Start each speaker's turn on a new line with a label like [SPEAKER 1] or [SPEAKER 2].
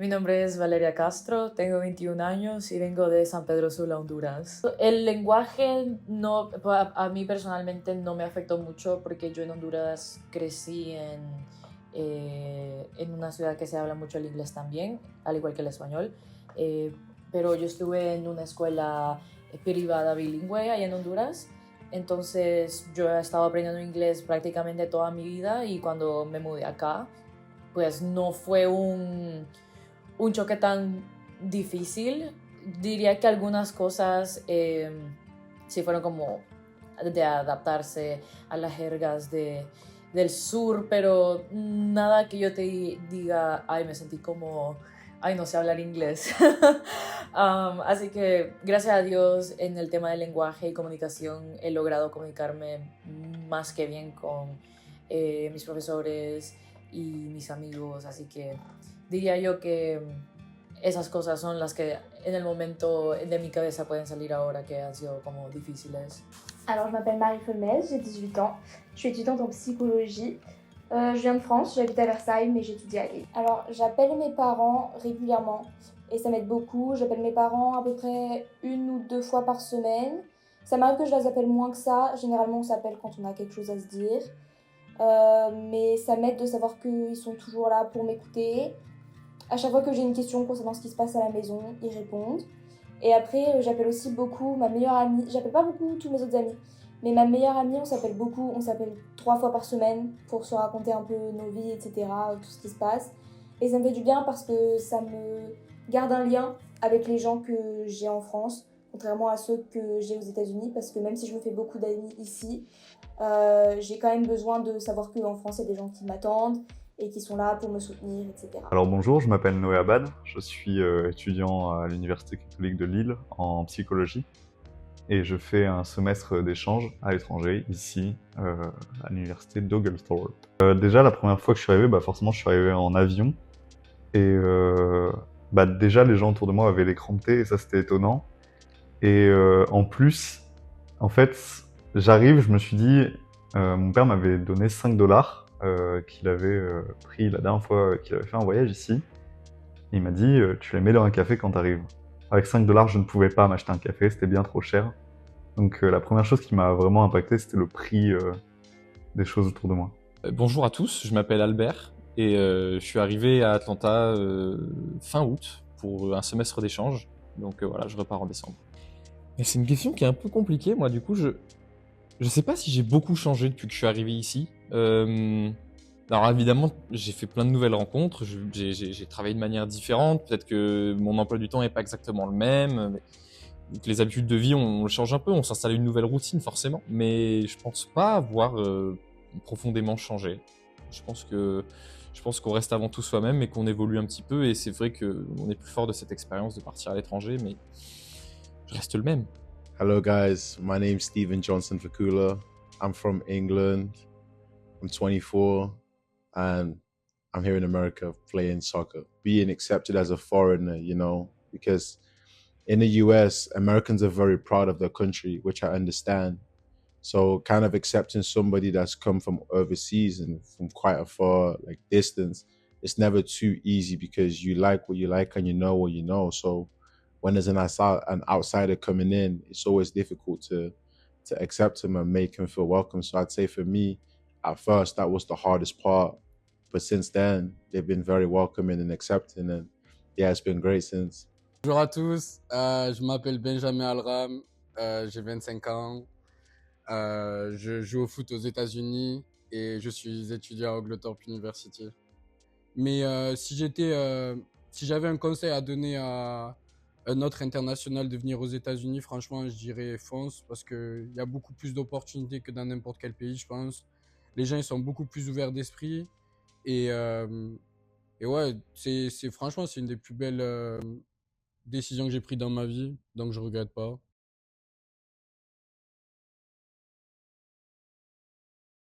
[SPEAKER 1] Mi nombre es Valeria Castro, tengo 21 años y vengo de San Pedro Sula, Honduras. El lenguaje no, a mí personalmente no me afectó mucho porque yo en Honduras crecí en una ciudad que se habla mucho el inglés también, al igual que el español. Pero yo estuve en una escuela privada bilingüe allá en Honduras. Entonces yo he estado aprendiendo inglés prácticamente toda mi vida y cuando me mudé acá, pues no fue un choque tan difícil. Diría que algunas cosas sí fueron como de adaptarse a las jergas del sur, pero nada que yo te diga, ay, me sentí como, ay, no sé hablar inglés. Así que gracias a Dios en el tema del lenguaje y comunicación he logrado comunicarme más que bien con mis profesores y mis amigos, así que diría yo que esas cosas son las que en el momento de mi cabeza pueden salir ahora que han sido como difíciles.
[SPEAKER 2] Alors, je m'appelle Marie Femez, j'ai 18 ans, je suis étudiante en psychologie. Je viens de France, j'habite à Versailles, mais j'étudie à Lille. Alors, j'appelle mes parents régulièrement et ça m'aide beaucoup. J'appelle mes parents à peu près 1 ou 2 fois par semaine. Ça m'arrive que je les appelle moins que ça. Généralement, on s'appelle quand on a quelque chose à se dire. Mais ça m'aide de savoir qu'ils sont toujours là pour m'écouter. À chaque fois que j'ai une question concernant ce qui se passe à la maison, ils répondent. Et après, j'appelle aussi beaucoup ma meilleure amie. J'appelle pas beaucoup tous mes autres amis, mais ma meilleure amie, on s'appelle beaucoup. On s'appelle 3 fois par semaine pour se raconter un peu nos vies, etc., tout ce qui se passe. Et ça me fait du bien parce que ça me garde un lien avec les gens que j'ai en France, contrairement à ceux que j'ai aux États-Unis, parce que même si je me fais beaucoup d'amis ici, j'ai quand même besoin de savoir qu'en France, il y a des gens qui m'attendent et qui sont là pour me soutenir, etc.
[SPEAKER 3] Alors bonjour, je m'appelle Noé Abad, je suis étudiant à l'Université catholique de Lille en psychologie et je fais un semestre d'échange à l'étranger, ici, à l'Université d'Oglethorpe. Déjà, la première fois que je suis arrivé, forcément je suis arrivé en avion et déjà les gens autour de moi avaient les crampés et ça c'était étonnant. Et en plus, en fait, j'arrive, je me suis dit, mon père m'avait donné 5 dollars qu'il avait pris la dernière fois qu'il avait fait un voyage ici. Et il m'a dit, tu les mets dans un café quand tu arrives. Avec 5 dollars, je ne pouvais pas m'acheter un café, c'était bien trop cher. Donc la première chose qui m'a vraiment impacté, c'était le prix des choses autour de moi.
[SPEAKER 4] Bonjour à tous, je m'appelle Albert et je suis arrivé à Atlanta fin août pour un semestre d'échange. Donc voilà, je repars en décembre. Et c'est une question qui est un peu compliquée, moi du coup je sais pas si j'ai beaucoup changé depuis que je suis arrivé ici. Alors évidemment, j'ai fait plein de nouvelles rencontres, j'ai travaillé de manière différente, peut-être que mon emploi du temps n'est pas exactement le même, donc les habitudes de vie on change un peu, on s'installe une nouvelle routine forcément, mais je pense pas avoir profondément changé. Je pense qu'on reste avant tout soi-même et qu'on évolue un petit peu, et c'est vrai qu'on est plus fort de cette expérience de partir à l'étranger, mais je reste le même.
[SPEAKER 5] Hello guys, my name's Stephen Johnson Fakula. I'm from England. I'm 24 and I'm here in America playing soccer. Being accepted as a foreigner, you know, because in the US, Americans are very proud of their country, which I understand. So kind of accepting somebody that's come from overseas and from quite a far like distance, it's never too easy because you like what you like and you know what you know. So when there's an outsider coming in, it's always difficult to accept him and make him feel welcome. So I'd say for me, at first, that was the hardest part. But since then, they've been very welcoming and accepting. And yeah, it's been great since.
[SPEAKER 6] Bonjour à tous, je m'appelle Benjamin Alram, j'ai 25 ans, je joue au foot aux États-Unis et je suis étudiant à Oglethorpe University. Mais si j'avais un conseil à donner à un autre international de venir aux États-Unis, franchement, je dirais fonce parce qu'il y a beaucoup plus d'opportunités que dans n'importe quel pays, je pense. Les gens ils sont beaucoup plus ouverts d'esprit et ouais, franchement, c'est une des plus belles décisions que j'ai prises dans ma vie, donc je regrette pas.